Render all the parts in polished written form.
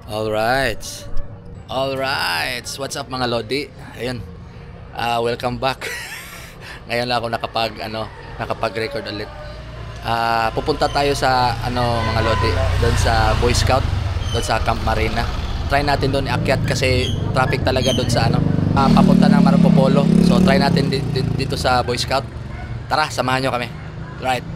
Alright. Alright. What's up mga Lodi? Ayun. Welcome back. Ngayon lang ako nakapag-record ulit. Pupunta tayo sa mga Lodi, doon sa Boy Scout, doon sa Camp Marina. Try natin doon iakyat kasi traffic talaga doon sa papunta ng Marco Polo. So try natin dito sa Boy Scout. Tara, samahan nyo kami. Right.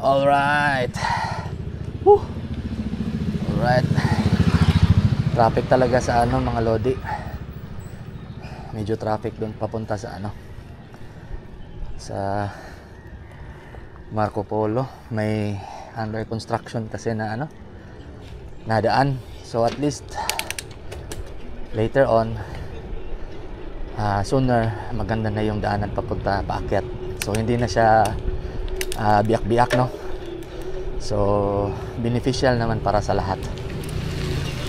Alright. Woo. Alright. Traffic talaga sa mga Lodi. Medyo traffic doon papunta sa sa Marco Polo. May under construction kasi na nadaan. So at least later on sooner maganda na yung daanan papunta paakyat. So hindi na siya biyak-biyak, no? So beneficial naman para sa lahat.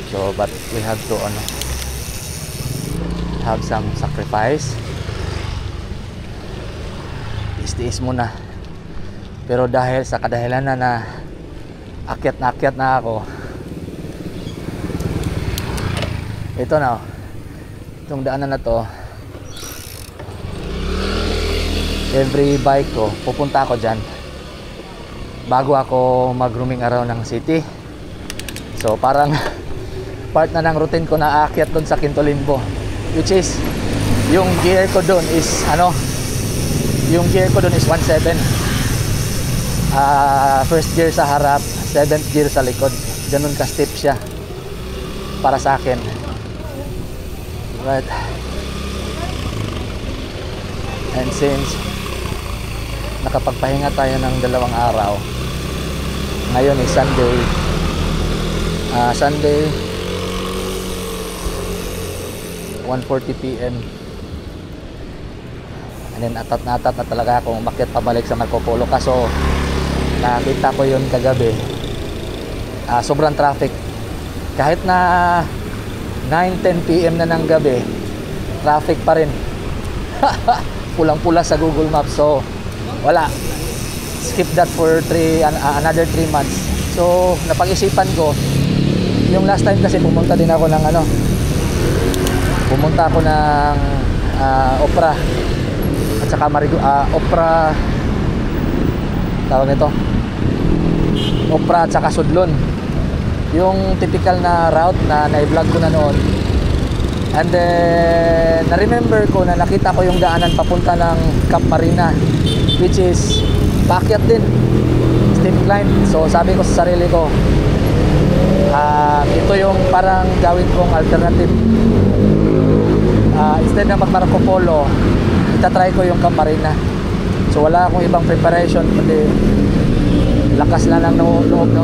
So but we have to have some sacrifice. Tiis-tiis muna. Pero dahil sa kadahilan na akyat na ako, ito na, itong daanan na to, every bike ko pupunta ako dyan bago ako mag-roaming around ng city. So parang part na ng routine ko na aakyat doon sa Quinto Limbo, which is yung gear ko doon is yung gear ko doon is 1.7, first gear sa harap, 7th gear sa likod. Ganun ka steep siya para sa akin. Right. And since nakapagpahinga tayo ng 2 araw, ngayon is Sunday. Sunday 1:40 PM. And then atat na talaga akong umakyat pabalik sa Marco Polo. Kaso nakita ko yun kagabi, sobrang traffic. Kahit na 9-10 PM na ng gabi, traffic pa rin. Pulang-pula sa Google Maps. So wala, skip that for another 3 months. So napag-isipan ko, yung last time kasi pumunta ako ng Opera at saka Opera, tawag nito, Opera at saka Sudlon, yung typical na route na na-vlog ko na noon. And then na-remember ko na nakita ko yung daanan papunta ng Camp Marina, which is paakyat din, steep climb. So sabi ko sa sarili ko, ito yung parang gawin kong alternative. Instead na mag Marco Polo, itatry ko yung Camp Marina. So wala akong ibang preparation, pati lakas lang ng loob, no?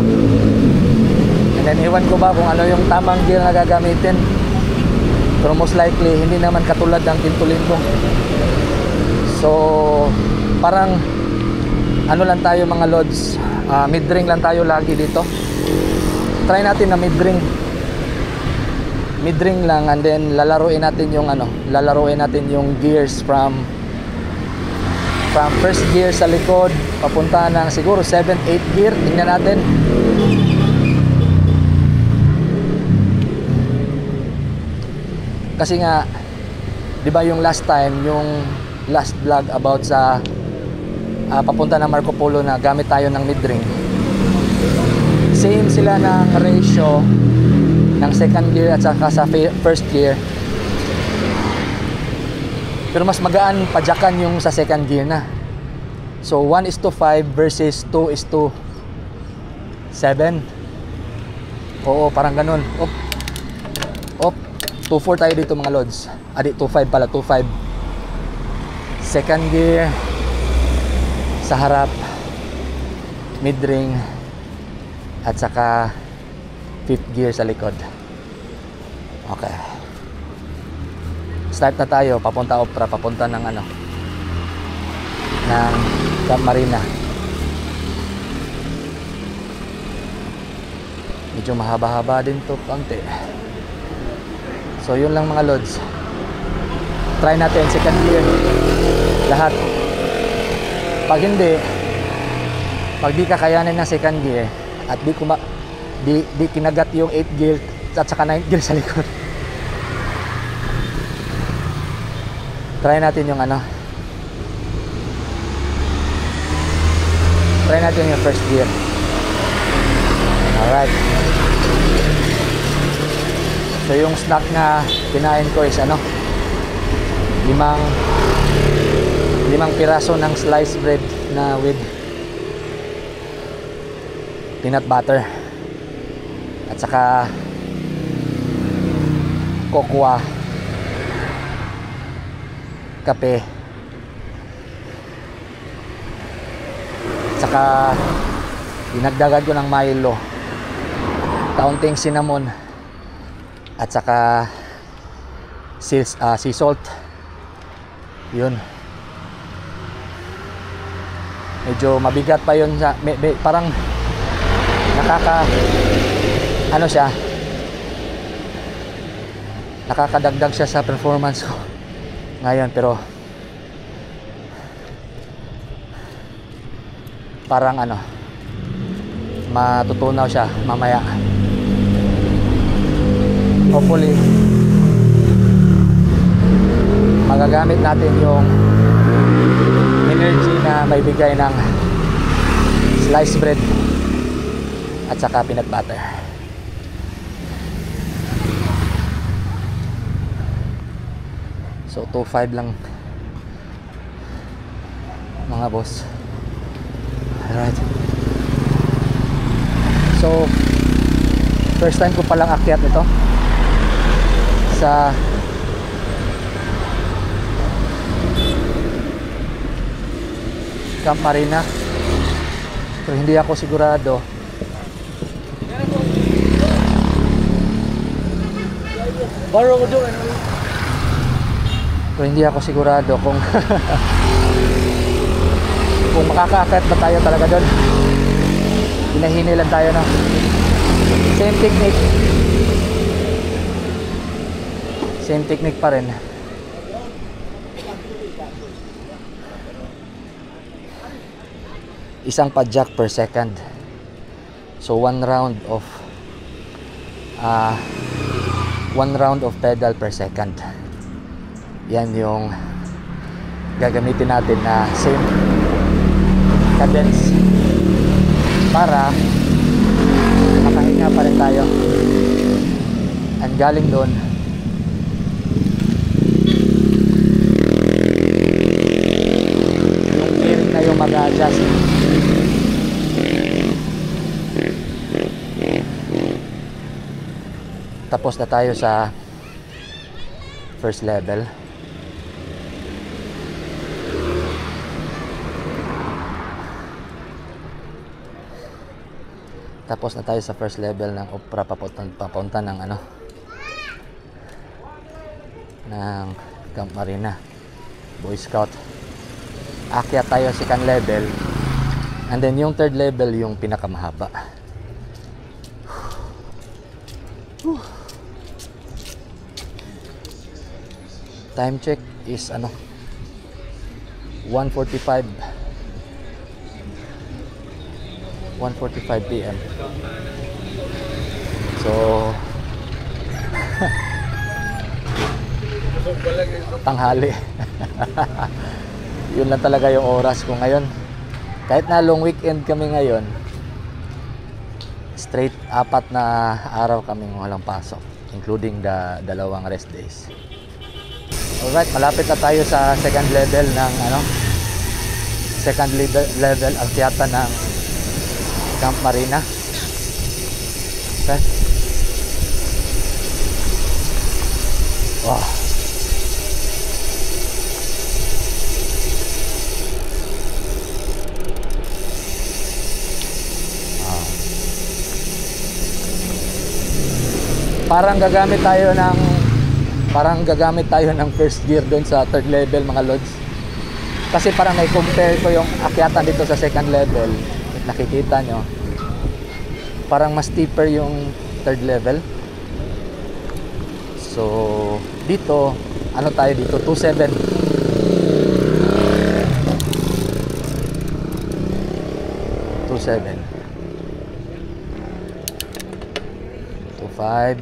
And then iwan ko ba kung ano yung tamang gear na gagamitin. Pero most likely hindi naman katulad ng Quinto Limbo. So parang lang tayo mga lods, mid-ring lang tayo lagi dito. Try natin na mid-ring lang, and then lalaruin natin yung gears from first gear sa likod papunta ng siguro 7th, 8th gear. Tingnan natin. Kasi nga, di ba yung last time, yung last vlog about sa papunta ng Marco Polo na gamit tayo ng mid-ring, same sila ng ratio ng second gear at saka sa first gear, pero mas magaan padyakan yung sa second gear na. So 1:5 versus 2:7. Oo, parang ganun. Op 2.4 tayo dito mga lods. 2.5 pala, 2.5. Second gear sa harap, mid-ring, at saka 5th gear sa likod. Okay. Start na tayo, papunta Opera, papunta ng ng Camp Marina. Medyo mahaba-haba din to konti. So yun lang mga lods. Try natin second gear lahat. Pag di kakayanin ng second gear at di kinagat yung 8 gear at saka 9 gear sa likod, try natin yung try natin yung first gear. Alright. So yung snack na kinain ko is limang piraso ng sliced bread na with peanut butter at saka cocoa, kape, at saka dinagdagan ko ng Milo, kaunting cinnamon, at saka sea salt. Yun, medyo mabigat pa yun sa parang nakakadagdag siya sa performance ko ngayon, pero parang matutunaw siya mamaya. Hopefully magagamit natin yung energy na may bigay ng sliced bread at saka peanut butter. So 2.5 lang mga boss. Alright. So first time ko palang akyat ito sa Camp Marina. So hindi ako sigurado kung kung makakaakyat ba tayo talaga doon. Hinahini lang tayo na same technique pa rin. Isang padjak per second. So one round of pedal per second. Yan yung gagamitin natin na same cadence para makahinga pa rin tayo. And galing doon yung gearing na yung mag-adjust. Tapos na tayo sa first level. Tapos na tayo sa first level ng opera papunta ng ng Camp Marina Boy Scout. Akyat tayo sa second level, and then yung third level yung pinakamahaba. Time check is 1:45 PM. So tanghali. Yun lang talaga yung oras ko ngayon. Kahit na long weekend kami ngayon, straight 4 na araw kaming walang pasok, including the dalawang rest days. Alright, malapit na tayo sa second level ng second level akyatan ng Camp Marina. Okay. Wow. Parang gagamit tayo ng first gear doon sa third level mga lods. Kasi parang compare ko yung akyatan dito sa second level. Nakikita nyo, parang mas steeper yung third level. So dito, ano tayo dito, 27. 27 25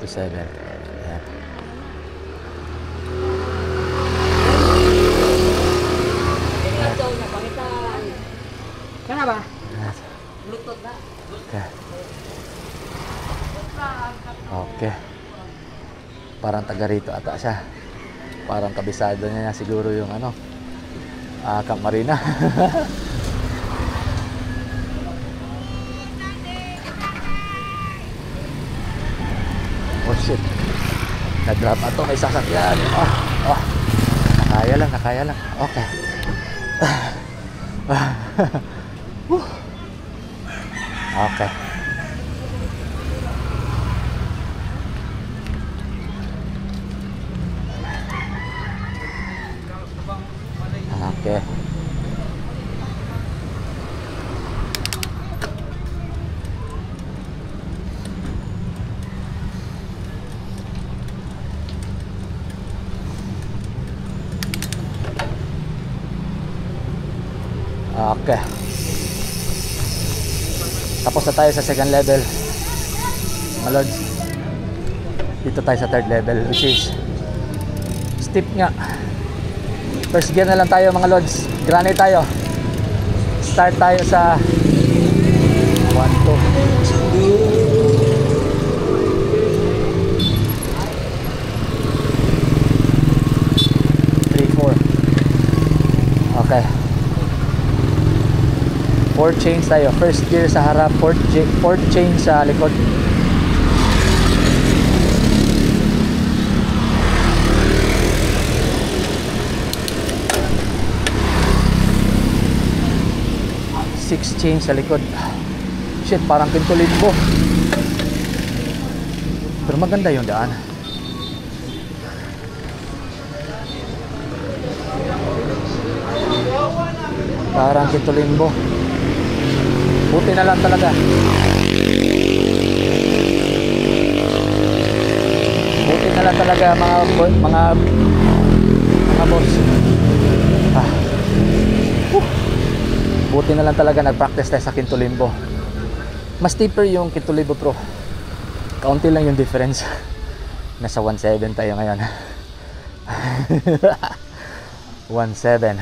27. Ayan. Kana ba? Bluetooth na. Okay. Okay. Parang taga rito ata siya. Parang kabisado niya siguro yung ano, Camp Marina. Oh shit. Nag-drop ato, may sasakyan. Nakaya lang. Okay. Okay. Okay. Okay. Tapos na tayo sa second level, mga lods. Dito tayo sa third level, which is steep nga. First gear na lang tayo mga lods. Granite tayo. Start tayo sa 1, 2, 3, 4. Okay. 4 chains tayo. First gear sa harap, 4th chain sa likod. Six chain sa likod. Shit, parang Pintulimbo. Pero maganda yung daan. Parang Pintulimbo. Buti na lang talaga. Buti na lang talaga mga boss. Buti na lang talaga nag-practice tayo sa Pintulimbo. Mas steeper yung Pintulimbo Pro. Kaunti lang yung difference. Nasa 1.7 tayo ngayon. 1.7.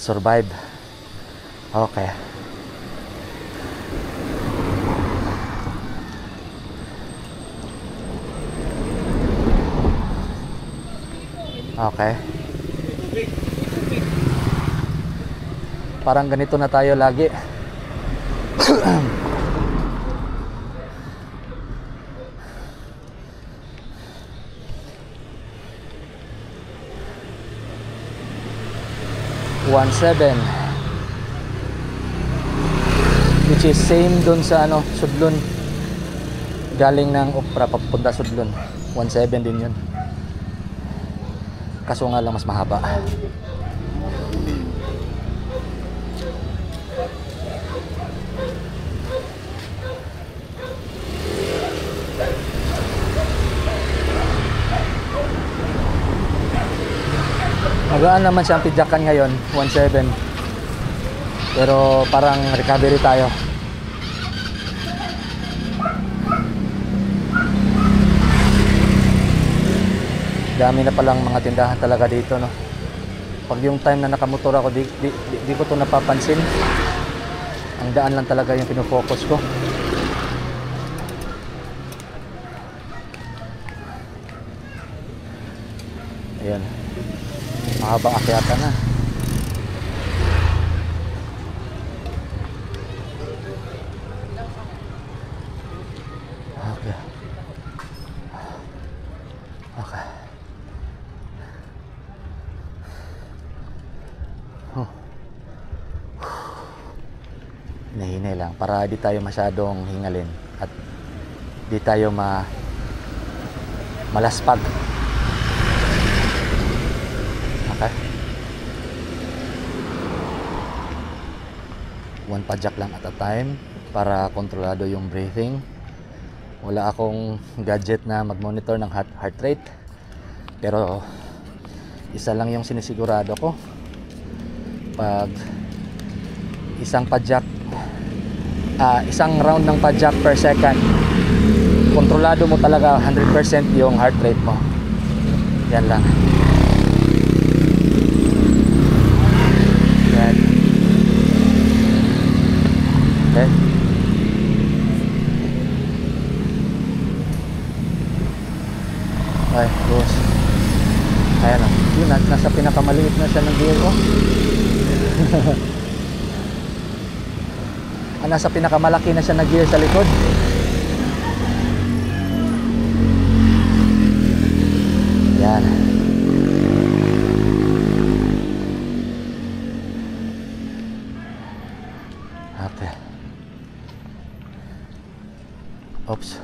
Survive. Okay. Okay. Parang ganito na tayo lagi. Which is same dun sa ano, Sudlon. Galing ng Opera papunta Sudlon. 1.7 din yun. Kaso nga lang mas mahaba. Magaan naman siyang pidyakan ngayon, 1.7. Pero parang recovery tayo. Dami na palang mga tindahan talaga dito, no. Pag yung time na nakamotor ako, di ko to napapansin. Ang daan lang talaga yung pinofocus ko. Ayan. Mahabang akyatan na. Okay. Okay. Hinahinay lang para di tayo masyadong hingalin at di tayo malaspag. Okay. One padjak lang at a time para kontrolado yung breathing. Wala akong gadget na mag-monitor ng heart rate, pero isa lang yung sinisigurado ko: pag isang round ng padjak per second, kontrolado mo talaga 100% yung heart rate mo. Yan lang. Yan. Okay. Ay, boss. Ayan o. Yun, nasa pinakamaliit na siya ng gear ko. Nasa pinakamalaki na siya na gear sa likod. Yan. Okay. Oops.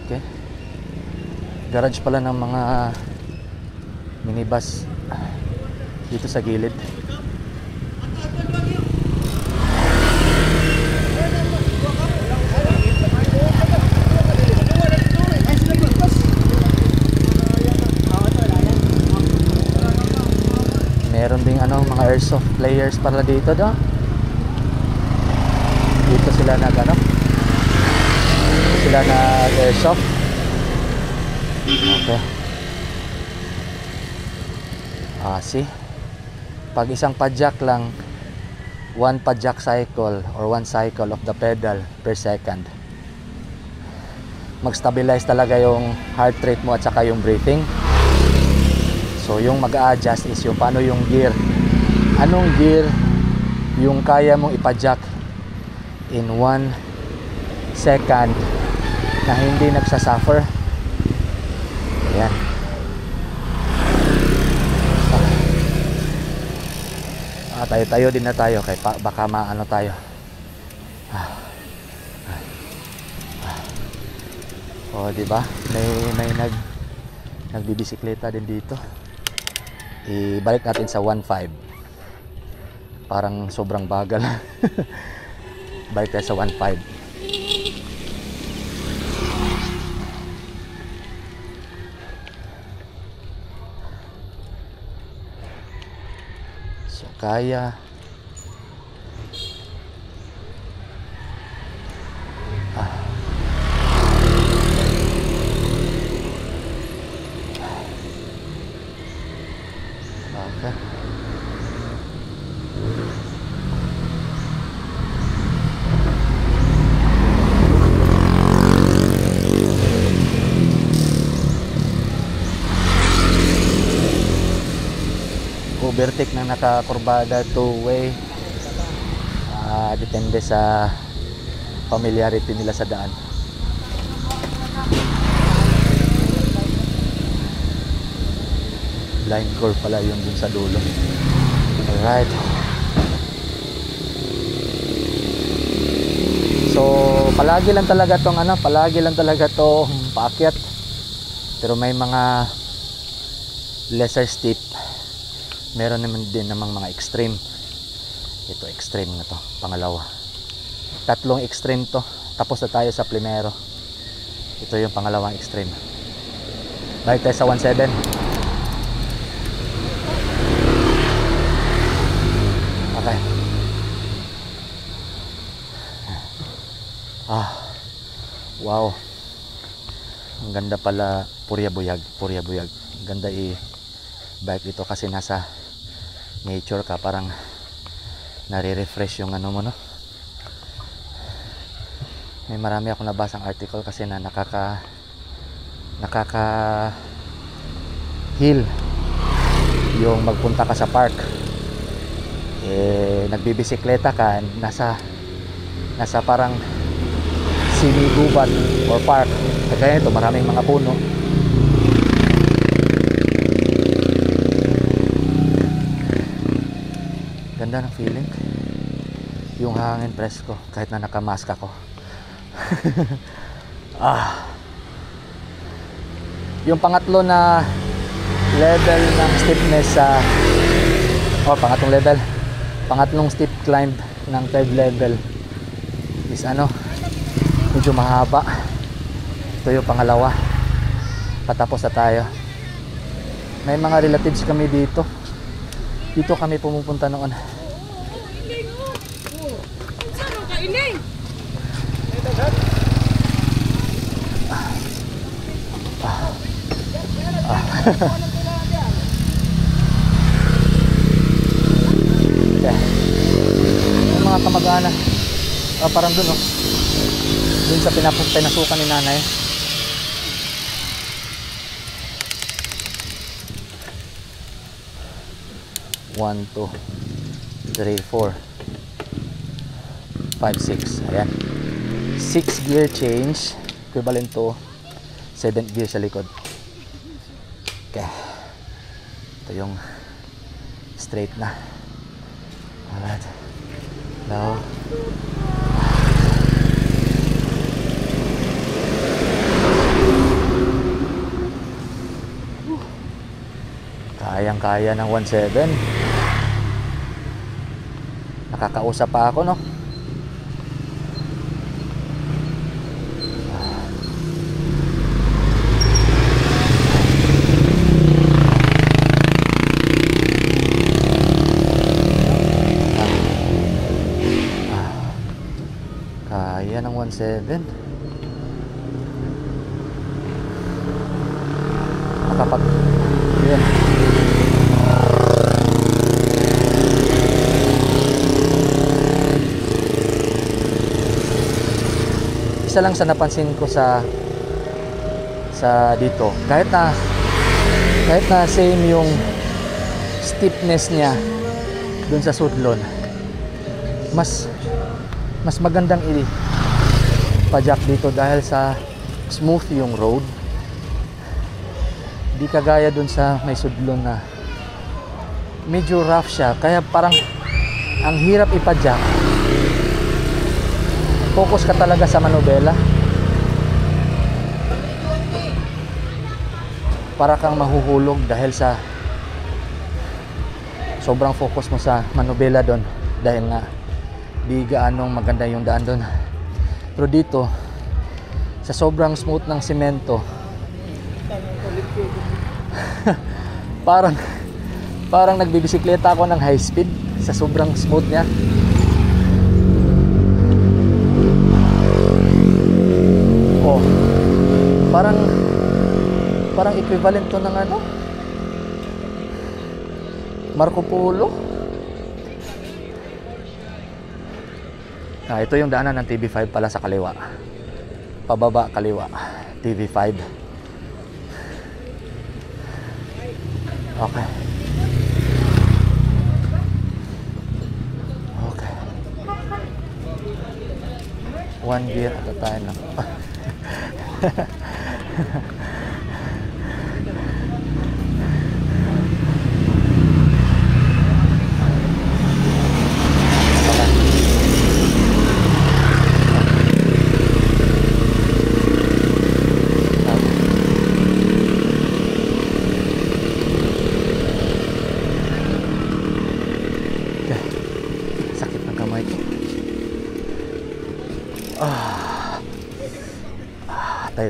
Okay. Garage pala ng mga minibus dito sa gilid. Meron ding mga airsoft players pala dito daw. Dito sila nag-airsoft. Okay. See? Pag isang padjak lang, one padjak cycle or one cycle of the pedal per second, mag-stabilize talaga yung heart rate mo at saka yung breathing. So yung mag-a-adjust is yung paano yung gear. Anong gear yung kaya mong ipadjak in 1 second na hindi nagsasuffer. Ayan. Tayo din na tayo kay baka maano tayo. O di ba? May nagbibisikleta din dito. Ibalik natin sa 1.5. Parang sobrang bagal. Balik tayo sa 1.5. So kaya okay. Overtake na nakakurbada two-way. Depende sa familiarity nila sa daan. Blind curve pala yung dun sa dulo. Alright. So palagi lang talaga tong paakyat. Pero may mga lesser steep. Meron naman din namang mga extreme. Ito extreme na to, pangalawa. Tatlong extreme to. Tapos na tayo sa primero. Ito yung pangalawang extreme. Balik tayo sa 1.7. Okay. Wow. Ang ganda pala, Purya Buyag. Ang ganda bike ito kasi nasa nature ka, parang nare-refresh yung mo, no? May marami akong nabasang article kasi na nakaka heal yung magpunta ka sa park, nagbibisikleta ka, nasa nasa parang semi-gubat or park. Kaya ito, maraming mga puno. Ganda ng feeling. Yung hangin presko kahit na nakamask ako. Yung pangatlo na level ng steepness sa pangatlong steep climb ng third level is medyo mahaba. Ito yung pangalawa, patapos na tayo. May mga relatives kami dito kami pumupunta noon. Okay. Yung mga kamag-anak parang dun dun sa pinasukan ni nanay. One, two, three, 4, 5, 6. Ayan, 6 gear change equivalent to 7 gear sa likod. Okay, ito yung straight na. Alright, now kayang-kaya ng 1.7. Nakakausap pa ako, no? Kaya ng 1.7. Yun. Isa lang sa napansin ko sa dito, kahit na same yung steepness niya dun sa Sudlon, mas magandang i-pajak dito dahil sa smooth yung road. Di kagaya dun sa may Sudlon na medyo rough siya, kaya parang ang hirap ipadyak. Focus ka talaga sa manubela para kang mahuhulog dahil sa sobrang focus mo sa manubela doon, dahil nga di gaanong maganda yung daan doon. Pero dito sa sobrang smooth ng semento, parang nagbibisikleta ako ng high speed sa sobrang smooth niya. Oh, parang equivalent to ng Marco Polo. Ito yung daanan ng TV5 pala sa kaliwa. Pababa kaliwa, TV5. Okay. Okay. One gear at a time lang.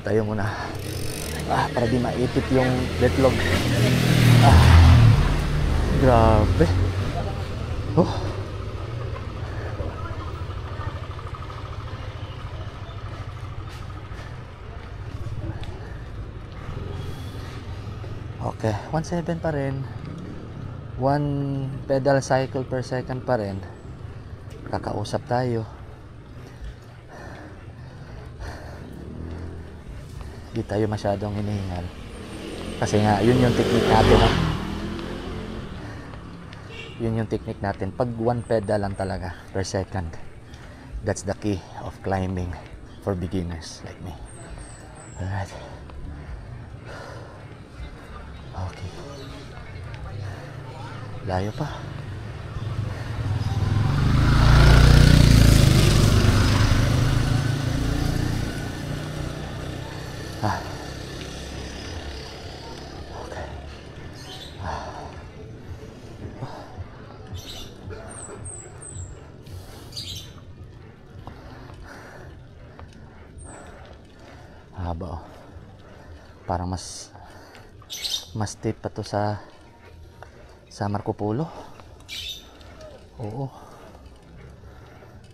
Tayo muna para di maipit yung betlog. Grabe. Okay, 1.7 pa rin, 1 pedal cycle per second pa rin. Kakausap tayo. Di tayo masyadong hinihingal kasi nga yun yung technique natin, no? Yun yung technique natin pag 1 pedal lang talaga per second. That's the key of climbing for beginners like me. Alright. Okay. Layo pa. Ah. Okay. Haba oh. Parang mas steep pa to sa Marco Polo. Oo.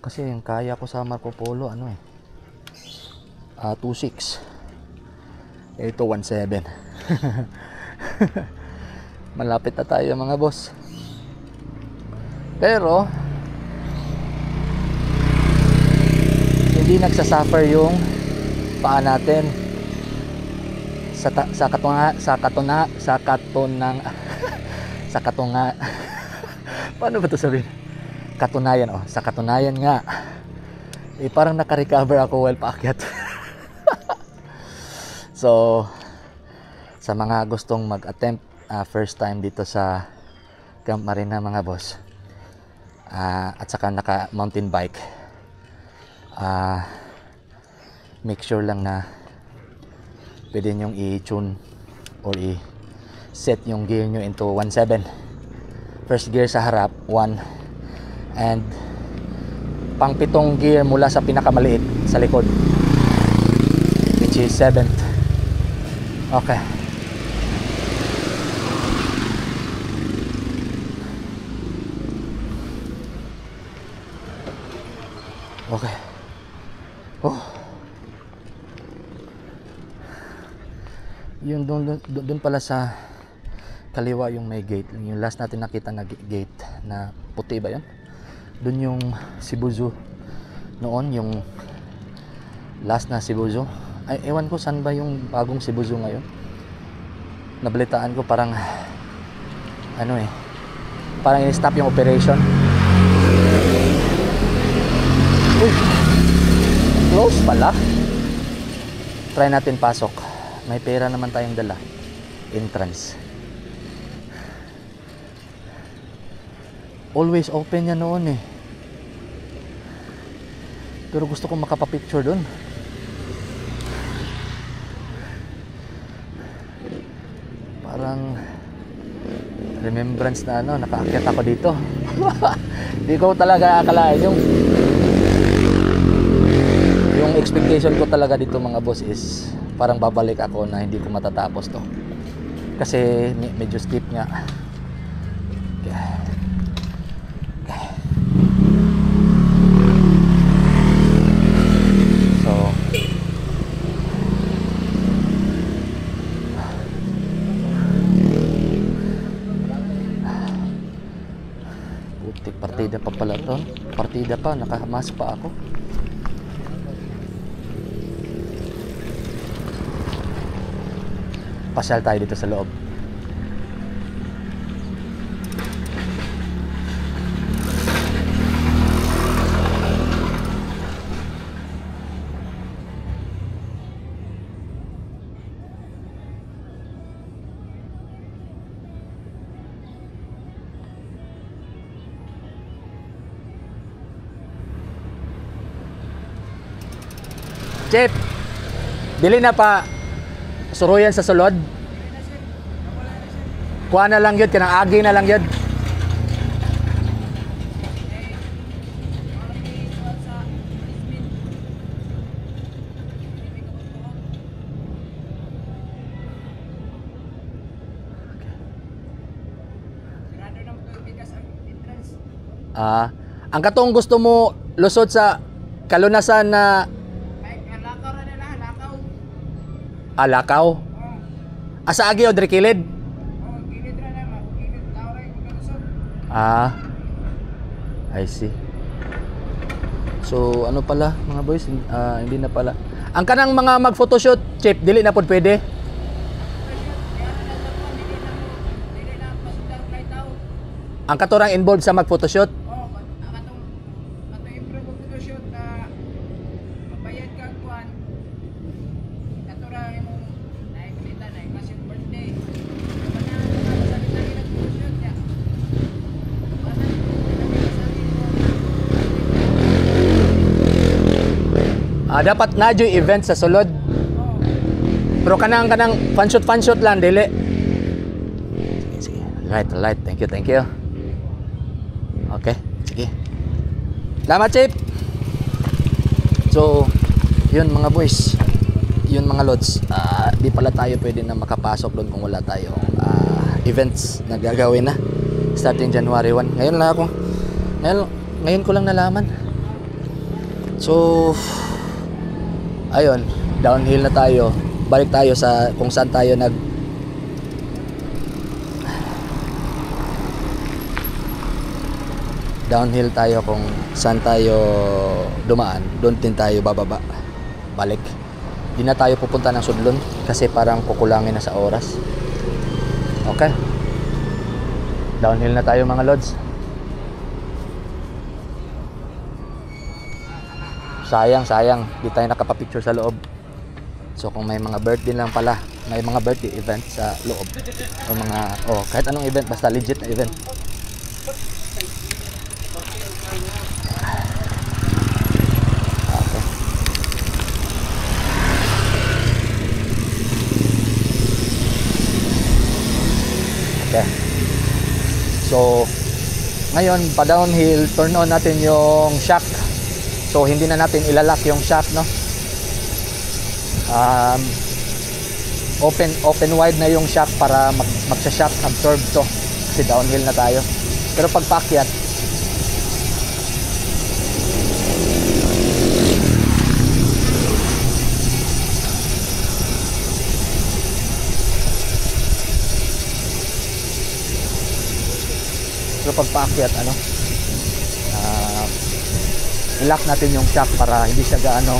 Kasi yung kaya ko sa Marco Polo 2.6. Ito 1.7. Malapit na tayo mga boss. Pero hindi nagsasuffer yung paa natin paano ba ito sabihin? Katunayan sa katunayan nga parang naka-recover ako while paakyat. So sa mga gustong mag-attempt first time dito sa Camp Marina mga boss, at saka naka mountain bike, make sure lang na pwede nyong i-tune or i-set yung gear nyo into 1.7. First gear sa harap 1, and pang 7 gear mula sa pinakamaliit sa likod, which is 7th. Okay. Okay. Oh. Yung doon pala sa kaliwa yung may gate, yung last natin nakita na gate na puti ba yun? Doon yung Sibuzu noon, yung last na Sibuzu. Ay, ewan ko saan ba yung bagong Sibuzu ngayon. Nabalitaan ko parang parang in-stop yung operation. Uy, close pala. Try natin pasok. May pera naman tayong dala. Entrance. Always open yan noon Pero gusto kong makapapicture doon. Parang remembrance na nakaakyat ako dito. Hindi ko talaga akalain yung expectation ko talaga dito mga boss is parang babalik ako na hindi ko matatapos to kasi medyo steep nga. So putik, partida pa pala to. Partida pa, nakamas pa ako. Pasyal tayo dito sa loob. Chip, dili na pa suruyan sa sulod. Kuha na lang yun, kanang agi na lang yun. Ang katong gusto mo lusod sa kalunasan na Lakaw. Asa agi o diri kilid? I see. So ano pala mga boys, hindi na pala. Ang kanang mga mag-photoshoot, Chip, dili na pod pwede. Ang katurang involved sa mag-photoshoot. Atong improve photoshoot na Dapat na dyo event sa sulod. Pero kanang panshoot lang dili. Sige. Right. Thank you. Okay, sige. Salamat, Chip. So, yun mga boys. Yun mga lods. Di pala tayo pwede na makapasok doon kung wala tayong events na gagawin na starting January 1. Ngayon ko lang nalaman. So, ayun, downhill na tayo. Balik tayo sa kung saan tayo downhill tayo kung saan tayo dumaan. Doon din tayo bababa. Balik. Di na tayo pupunta ng Sudlon kasi parang kukulangin na sa oras. Okay. Downhill na tayo mga lods. Sayang, di tayo nakapapicture sa loob. So kung may mga birthday lang pala, may mga birthday event sa loob. O mga, kahit anong event, basta legit na event. Okay. So, ngayon, pa downhill, turn on natin yung shock. So hindi na natin ilalak yung shock, no? Open wide na yung shock para magsha-shock absorb to kasi downhill na tayo. Pero pag paakyat, i-lock natin yung shock para hindi siya gaano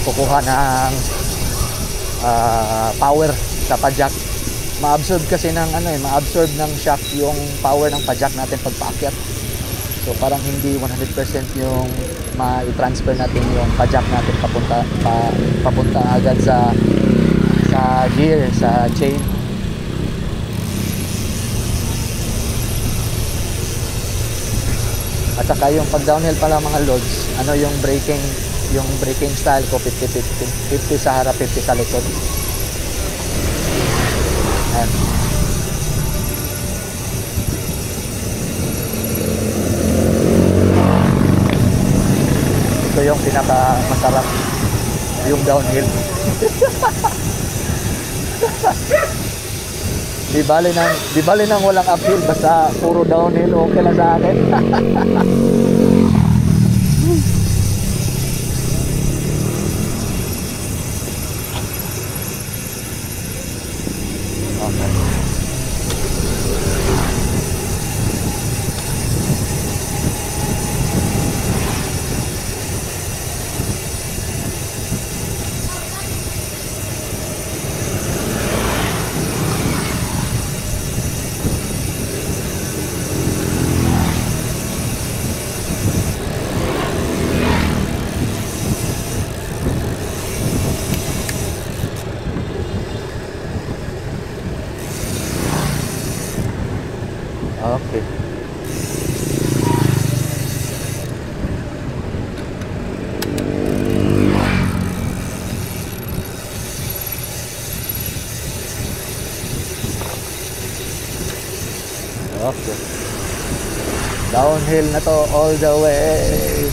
kukuha ng power sa pajak. Ma-absorb kasi ma-absorb ng shock yung power ng pajak natin pag paakyat. So parang hindi 100% yung ma-transfer natin yung pajak natin papunta agad sa gear, sa chain. At saka yung pag downhill pala mga lods, yung braking style ko 50-50 sa harap, 50 sa likod. Ayan. Ito yung pinaka masarap, yung downhill. Di bali nang walang uphill, basta puro downhill, okay lang sa akin. Okay. Okay. Downhill na to all the way.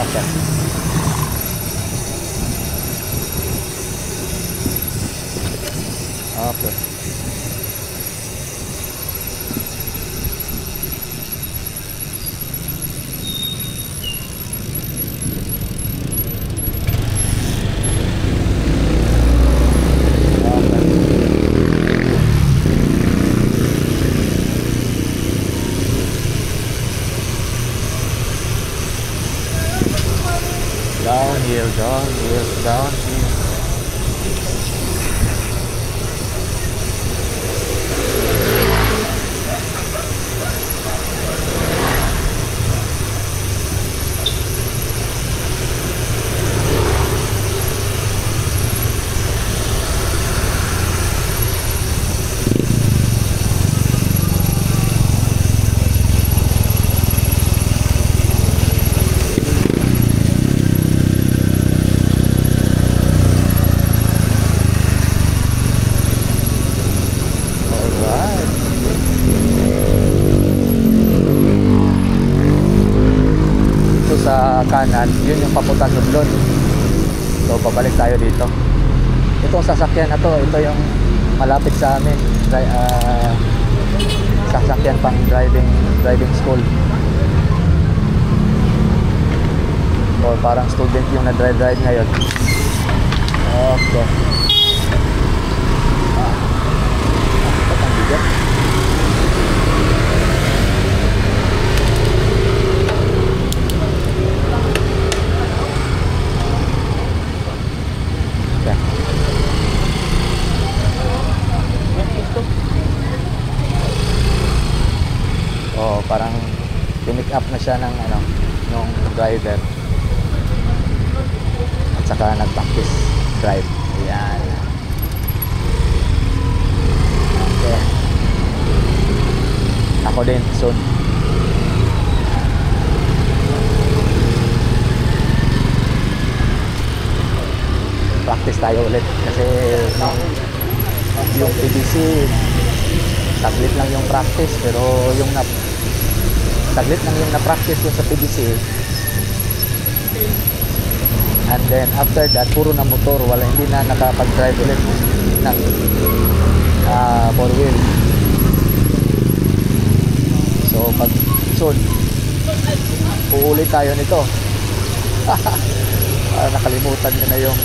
Okay. Okay. Downhill. sa kanan, yun yung papuntang Nudlon. So babalik tayo dito. Itong sasakyan na to, ito yung malapit sa amin, sasakyan pang driving school, or parang student yung na-drive ngayon. Okay. Ba't ang bigat? Okay. Oh, parang pinick up na siya ng nung driver. At saka nag-practice drive. Ayan. Okay. Ako din soon. Practice tayo ulit kasi yung PDC saglit lang yung practice, pero saglit lang yung na-practice yung sa PDC. And then after that, puro na motor, hindi na nakapag-drive ulit ng 4-wheel. So pag soon, uulit tayo nito. Nakalimutan nyo na yung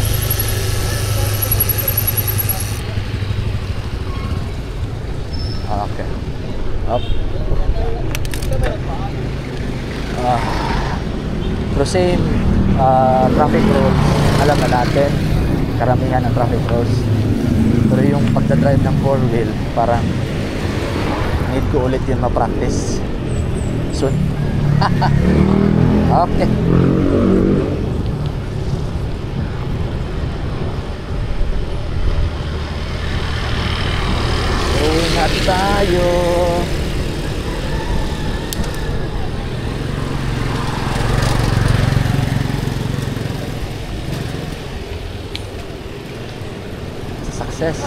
okay. Up. Pero same traffic rules, alam na natin karamihan ng traffic rules, pero yung pagdadrive ng 4-wheel parang need ko ulit yun ma-practice soon. Okay. Ingat tayo. Success.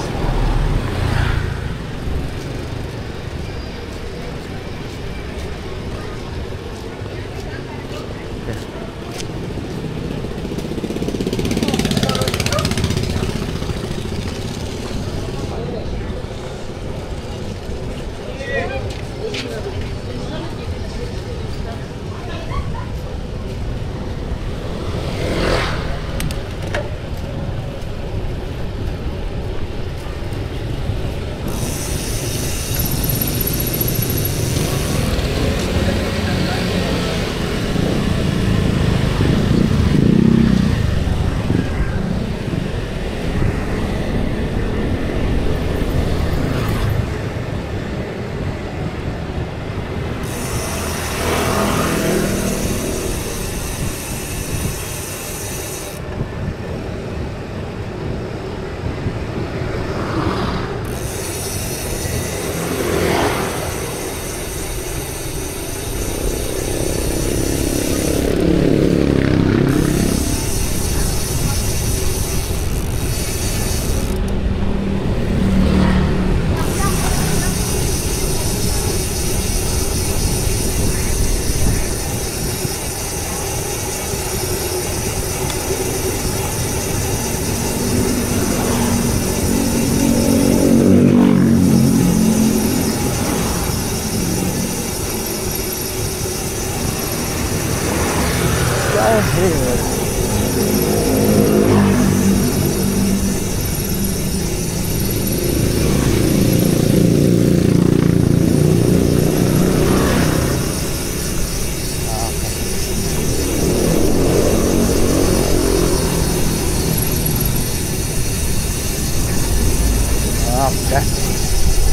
Okay.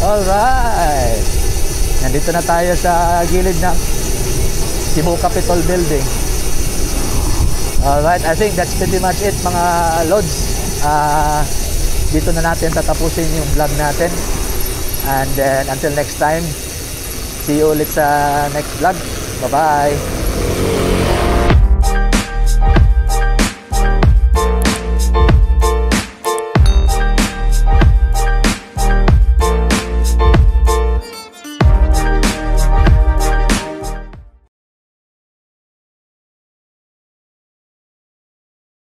Alright. Nandito na tayo sa gilid ng Cebu Capitol Building. Alright, I think that's pretty much it mga lods. Dito na natin tatapusin yung vlog natin. And then until next time, see you ulit sa next vlog. Bye-bye.